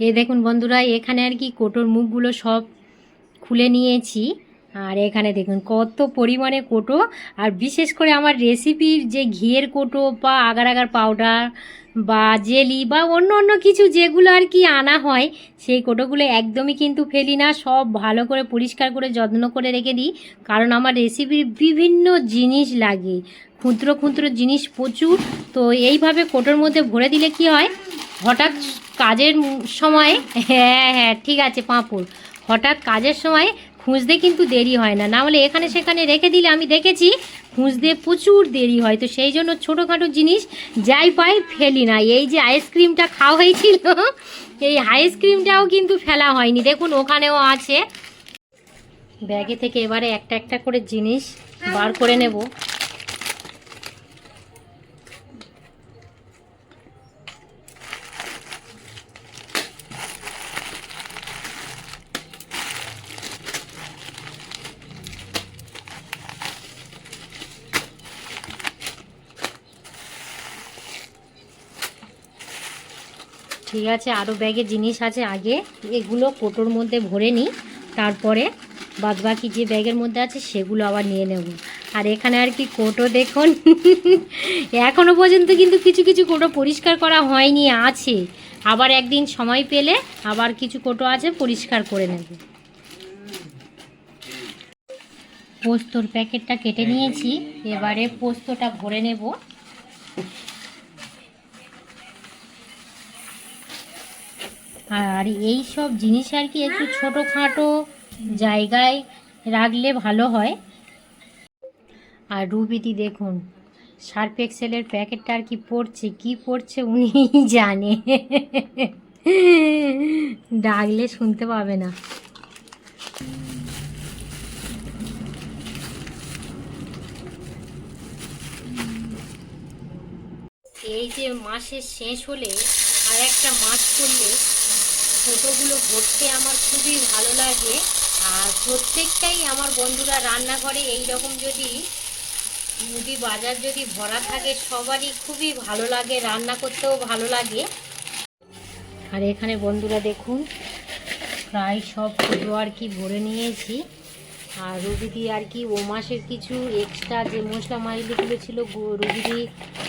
এই দেখুন বন্ধুরা, এখানে আর কি কোটোর মুখগুলো সব খুলে নিয়েছি। আর এখানে দেখুন কত পরিমাণে কোটো। আর বিশেষ করে আমার রেসিপির যে ঘিয়ের কোটো বা আগার আগার পাউডার বা জেলি বা অন্য অন্য কিছু যেগুলো আর কি আনা হয়, সেই কোটোগুলো একদমই কিন্তু ফেলি না, সব ভালো করে পরিষ্কার করে যত্ন করে রেখে দিই। কারণ আমার রেসিপির বিভিন্ন জিনিস লাগে, ক্ষুদ্র ক্ষুদ্র জিনিস প্রচুর। তো এইভাবে কোটোর মধ্যে ভরে দিলে কি হয়, হঠাৎ কাজের সময়, হ্যাঁ হ্যাঁ ঠিক আছে পাঁপড়, হঠাৎ কাজের সময় খুঁজতে কিন্তু দেরি হয় না। না হলে এখানে সেখানে রেখে দিলে আমি দেখেছি খুঁজতে প্রচুর দেরি হয়। তো সেই জন্য ছোটোখাটো জিনিস যাই পাই ফেলি না। এই যে আইসক্রিমটা খাওয়া হয়েছিল, এই আইসক্রিমটাও কিন্তু ফেলা হয়নি, দেখুন ওখানেও আছে। ব্যাগে থেকে এবারে একটা একটা করে জিনিস বার করে নেব। ঠিক আছে, আরও ব্যাগে জিনিস আছে, আগে এগুলো কোটোর মধ্যে ভরে নিই, তারপরে বাদবাকি যে ব্যাগের মধ্যে আছে সেগুলো আবার নিয়ে নেব। আর এখানে আর কি কোটো দেখুন, এখনও পর্যন্ত কিন্তু কিছু কিছু কোটো পরিষ্কার করা হয়নি, আছে। আবার একদিন সময় পেলে আবার কিছু কোটো আছে পরিষ্কার করে নেব। পোস্তর প্যাকেটটা কেটে নিয়েছি, এবারে পোস্তটা ভরে নেব। আর এই সব জিনিস আর কি একটু ছোটোখাটো জায়গায় রাখলে ভালো হয়। আর রুবিদি দেখুন সার্ফ এক্সেলের প্যাকেটটা আর কি পড়ছে, কি পড়ছে উনি জানে, ডাকলে শুনতে পাবে না। এই যে মাসের শেষ হলে আর একটা মাস করলে ছোটোগুলো ভরতে আমার খুবই ভালো লাগে। আর প্রত্যেকটাই আমার বন্ধুরা রান্নাঘরে এই রকম যদি মুদি বাজার যদি ভরা থাকে সবারই খুবই ভালো লাগে, রান্না করতেও ভালো লাগে। আর এখানে বন্ধুরা দেখুন প্রায় সব পুজো আর কি ভরে নিয়েছি। আর রুবিদি আর কি ও মাসের কিছু এক্সট্রা যে মশলা মাইলিগুলো ছিল রুবিদি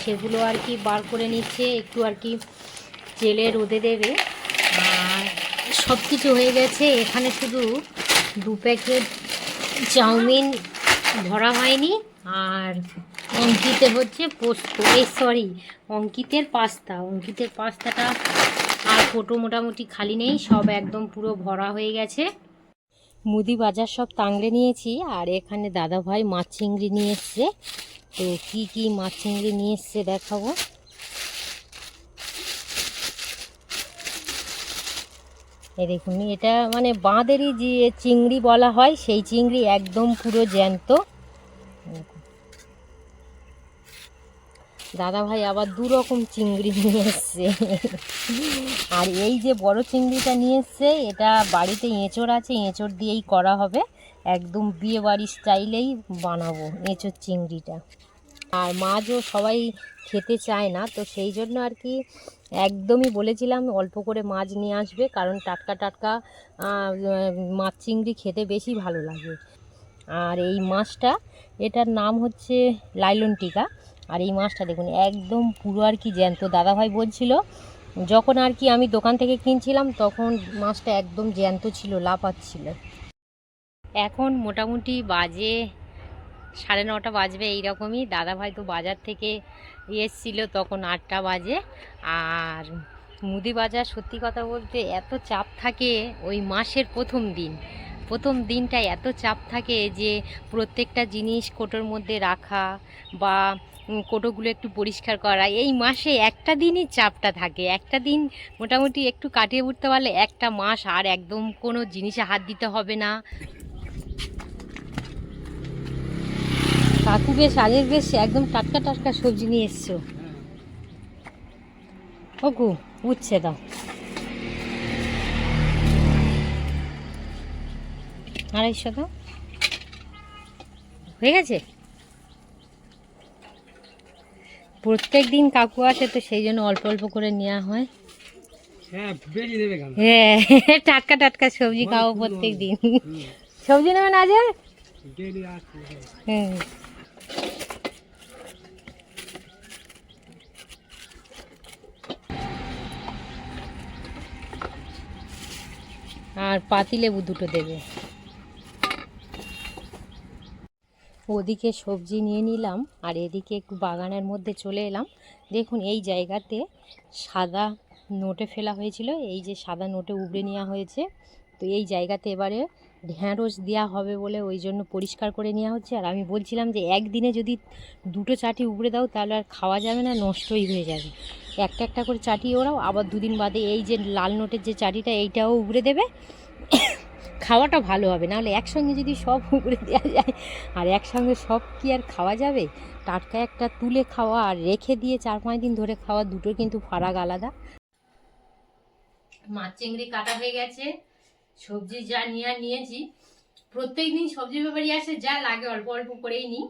সেগুলো আর কি বার করে নিচ্ছে, একটু আর কি তেলে রোদে দেবে। আর সব কিছু হয়ে গেছে, এখানে শুধু 2 প্যাকেট চাউমিন ভরা হয়নি। আর অঙ্কিতের হচ্ছে পোস্ত, অঙ্কিতের পাস্তাটা আর কোটো মোটামুটি খালি নেই, সব একদম পুরো ভরা হয়ে গেছে। মুদি বাজার সব টাংড়ে নিয়েছি। আর এখানে দাদা ভাই মাছ চিংড়ি নিয়ে এসছে, তো কি কি মাছ চিংড়ি নিয়ে এসছে দেখাবো। এই দেখুন, এটা মানে বাঁধেরই যে চিংড়ি বলা হয় সেই চিংড়ি, একদম পুরো জ্যান্ত। দাদা ভাই আবার 2 রকম চিংড়ি নিয়ে এসছে। আর এই যে বড় চিংড়িটা নিয়ে এসছে, এটা বাড়িতে এঁচোড় আছে, এঁচোড় দিয়েই করা হবে, একদম বিয়ে বাড়ির স্টাইলেই বানাবো এঁচোড় চিংড়িটা। আর মাছও সবাই খেতে চায় না, তো সেই জন্য আর কি একদমই বলেছিলাম অল্প করে মাছ নিয়ে আসবে, কারণ টাটকা টাটকা মাছ চিংড়ি খেতে বেশি ভালো লাগে। আর এই মাছটা, এটার নাম হচ্ছে লাইলন টিকা। আর এই মাছটা দেখুন একদম পুরো আর কি জ্যান্ত। দাদাভাই বলছিল যখন আর কি আমি দোকান থেকে কিনছিলাম তখন মাছটা একদম জ্যান্ত ছিল, লাফাচ্ছিল। এখন মোটামুটি বাজে 9:30 বাজবে এইরকমই। দাদাভাই তো বাজার থেকে এসেছিলো তখন 8টা বাজে। আর মুদি বাজার সত্যি কথা বলতে এত চাপ থাকে, ওই মাসের প্রথম দিনটা এত চাপ থাকে যে প্রত্যেকটা জিনিস কোটোর মধ্যে রাখা বা কোটোগুলো একটু পরিষ্কার করা, এই মাসে একটা দিনই চাপটা থাকে। একটা দিন মোটামুটি একটু কাটিয়ে উঠতে পারলে একটা মাস আর একদম কোনো জিনিসে হাত দিতে হবে না। কাকু বেশ আগের বেশ একদম টাটকা টাটকা সবজি নিয়ে এসছো। ওকু উঠছে দাও, আড়াইশো দাও, হয়ে গেছে। প্রত্যেক দিন কাকু আসে তো সেই জন্য অল্প অল্প করে নেওয়া হয়। হ্যাঁ, টাটকা টাটকা সবজি খাবো প্রত্যেক দিন। সবজি নেবেন আজ? হ্যাঁ, আর পাতিলেবু দুটো দেবে। ওদিকে সবজি নিয়ে নিলাম আর এদিকে একটু বাগানের মধ্যে চলে এলাম। দেখুন এই জায়গাতে সাদা নোটে ফেলা হয়েছিল, এই যে সাদা নোটে উবড়ে নেওয়া হয়েছে। তো এই জায়গাতে এবারে ঢ্যাঁড়স দেওয়া হবে বলে ওই জন্য পরিষ্কার করে নেওয়া হচ্ছে। আর আমি বলছিলাম যে একদিনে যদি দুটো চাটি উবড়ে দাও তাহলে আর খাওয়া যাবে না, নষ্টই হয়ে যাবে। একটা একটা করে চাটি ওরাও, আবার দুদিন বাদে এই যে লাল নোটের যে চাটিটা এইটাও উবড়ে দেবে, খাওয়াটা ভালো হবে। নাহলে একসঙ্গে যদি সব উপরে দেওয়া যায় আর একসঙ্গে সব কি আর খাওয়া যাবে? টাটকা একটা তুলে খাওয়া আর রেখে দিয়ে 4-5 দিন ধরে খাওয়া, দুটো কিন্তু ফারাক আলাদা। মাছ চিংড়ি কাটা হয়ে গেছে, সবজি যা নিয়েছি, প্রত্যেক দিন সবজি ব্যাপারই আসে, যা লাগে অল্প অল্প করেই নিই।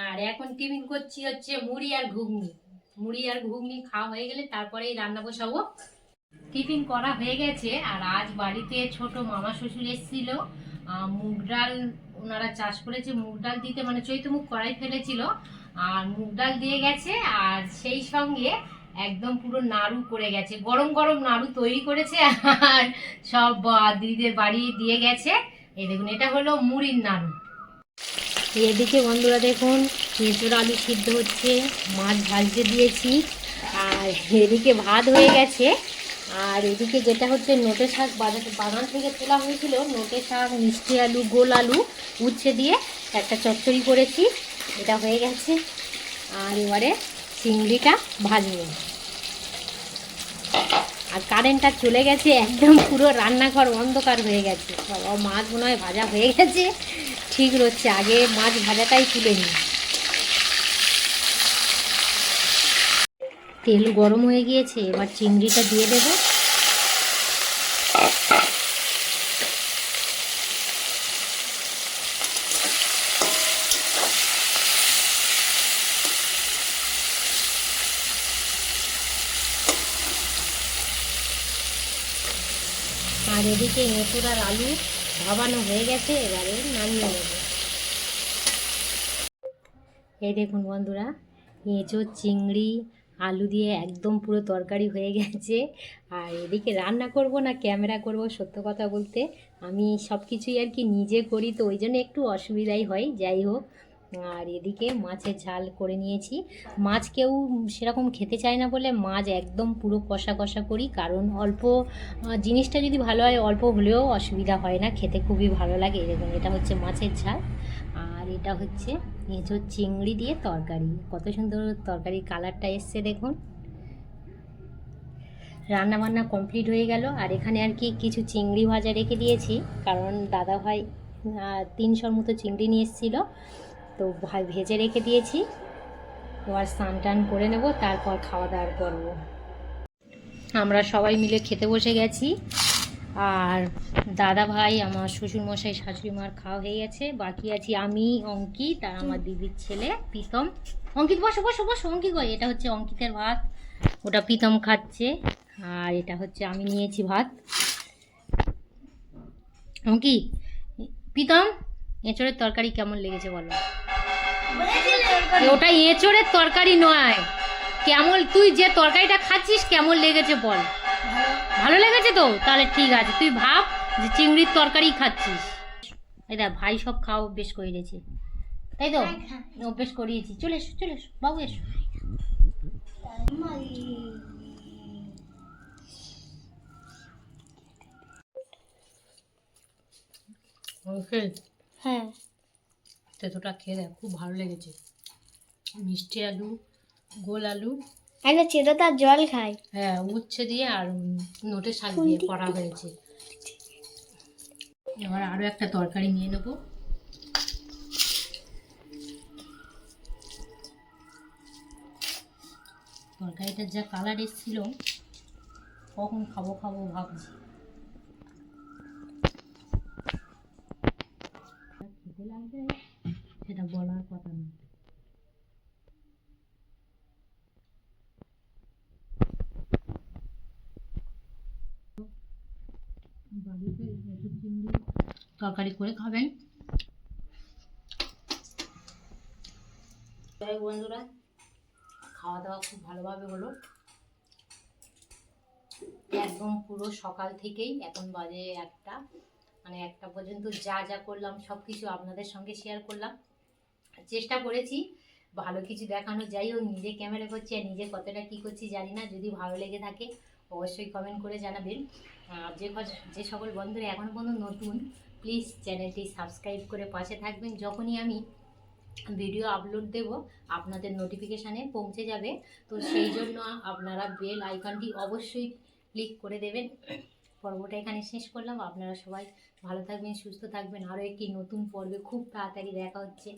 আর এখন টিফিন করছি হচ্ছে মুড়ি আর ঘুগনি। মুড়ি আর ঘুগনি খাওয়া হয়ে গেলে তারপরেই রান্না বসাবো। টিফিন করা হয়ে গেছে। আর আজ বাড়িতে ছোট মামা শ্বশুর এসেছিল, মুগ ডাল ওনারা চাষ করেছে, মুগ ডাল দিতে মানে চৈতমুখ করাই ফেলেছিল, আর মুগ ডাল দিয়ে গেছে। আর সেই সঙ্গে একদম পুরো নাড়ু করে গেছে, গরম গরম নাড়ু তৈরি করেছে আর সব দিদিদের বাড়ি দিয়ে গেছে। এই দেখুন, এটা হলো মুড়ির নাড়ু। এদিকে বন্ধুরা দেখুন, এঁচোড় আলু সিদ্ধ হচ্ছে, মাছ ভাজতে দিয়েছি, আর এদিকে ভাত হয়ে গেছে। আর এদিকে যেটা হচ্ছে নোটে শাক বাগান থেকে তোলা হয়েছিল, নোটে শাক, মিষ্টি আলু, গোল আলু, উচ্ছে দিয়ে একটা চচ্চড়ি করেছি, এটা হয়ে গেছে। আর এবারে চিংড়িটা ভাজবো। আর কারেন্টটা চলে গেছে, একদম পুরো রান্নাঘর অন্ধকার হয়ে গেছে। বাবা, মাছ মনে হয় ভাজা হয়ে গেছে, ঠিক রচ্ছে। আগে মাছ ভাজাটাই তুলে নিই। তেল গরম হয়ে গিয়েছে, এবার চিংড়িটা দিয়ে দেবো। আর এদিকে এঁচোড় আর আলু ভাবানো হয়ে গেছে, এবারে নামিয়ে নেব। এই দেখুন বন্ধুরা, এঁচোড়, চিংড়ি, আলু দিয়ে একদম পুরো তরকারি হয়ে গেছে। আর এদিকে রান্না করব না ক্যামেরা করব, সত্য কথা বলতে আমি সব কিছুই আর কি নিজে করি, তো ওই জন্য একটু অসুবিধাই হয়, যাই হোক। আর এদিকে মাছের ঝাল করে নিয়েছি। মাছ কেউ সেরকম খেতে চায় না বলে মাছ একদম পুরো কষা কষা করি, কারণ অল্প জিনিসটা যদি ভালো হয়, অল্প হলেও অসুবিধা হয় না, খেতে খুবই ভালো লাগে। এরকম এটা হচ্ছে মাছের ঝাল, আর এটা হচ্ছে এঁচোড় চিংড়ি দিয়ে তরকারি। কত সুন্দর তরকারি কালারটা এসছে দেখুন। রান্না বান্না কমপ্লিট হয়ে গেল। আর এখানে আর কি কিছু চিংড়ি ভাজা রেখে দিয়েছি, কারণ দাদাভাই 300 মতো চিংড়ি নিয়ে এসেছিলো, তো ভেজে রেখে দিয়েছি। এবার স্নান টান করে নেব, তারপর খাওয়া দাওয়া করবো। আমরা সবাই মিলে খেতে বসে গেছি। আর দাদা ভাই, আমার শ্বশুরমশাই, শাশুড়ি মার খাওয়া হয়ে গেছে, বাকি আছি আমি, অঙ্কিত আর আমার দিদির ছেলে প্রীতম। অঙ্কিত বসো বসো বসো, অঙ্কিত কই? এটা হচ্ছে অঙ্কিতের ভাত, ওটা প্রীতম খাচ্ছে। আর এটা হচ্ছে আমি নিয়েছি ভাত। অঙ্কিত, প্রীতম, এঁচোড়ের তরকারি কেমন লেগেছে বলো? ওটা এঁচোড়ের তরকারি নয়, কেমন, তুই যে তরকারিটা খাচ্ছিস কেমন লেগেছে বল। ভালো লেগেছে তো? তাহলে ঠিক আছে, তুই ভাব যে চিংড়ির তরকারি খাচ্ছিস। এই দেখ, ভাই সব খাওয়া অভ্যেস করে দিয়েছে, তাই তো? অভ্যেস করিয়েছি। চলে এসো চলে এসো বাবু, এসো। হ্যাঁ, তেতোটা খেয়ে দেখ, খুব ভালো লেগেছে। মিষ্টি আলু, গোল আলু, একটা চেটো তার জল খাই। হ্যাঁ, উচ্ছে দিয়ে আর নোটে শাক দিয়ে করা হয়েছে। এবার আরও একটা তরকারি নিয়ে নেব। তরকারিটার যা কালার এসেছিল, কখন খাবো খাবো ভাবছি। খেতে লাগবে সেটা বলার কথা না। বাড়িতে এঁচোড় চিংড়ি তরকারি করে খাবেন। যাই হোক বন্ধুরা, খাওয়া দাওয়া খুব ভালোভাবে হলো, একদম পুরো সকাল থেকেই এখন বাজে 1টা, মানে 1টা পর্যন্ত যা যা করলাম সব কিছু আপনাদের সঙ্গে শেয়ার করলাম। চেষ্টা করেছি ভালো কিছু দেখানো, যাই হোক নিজে ক্যামেরা করছি আর নিজে কতটা কী করছি জানি না। যদি ভালো লেগে থাকে অবশ্যই কমেন্ট করে জানাবেন। আর যে সকল বন্ধুরা এখনও পর্যন্ত নতুন, প্লিজ চ্যানেলটি সাবস্ক্রাইব করে পাশে থাকবেন। যখনই আমি ভিডিও আপলোড দেব আপনাদের নোটিফিকেশানে পৌঁছে যাবে, তো সেই জন্য আপনারা বেল আইকনটি অবশ্যই ক্লিক করে দেবেন। পর্বটা এখানে শেষ করলাম। আপনারা সবাই ভালো থাকবেন, সুস্থ থাকবেন। আরও একটি নতুন পর্বে খুব তাড়াতাড়ি দেখা হচ্ছে।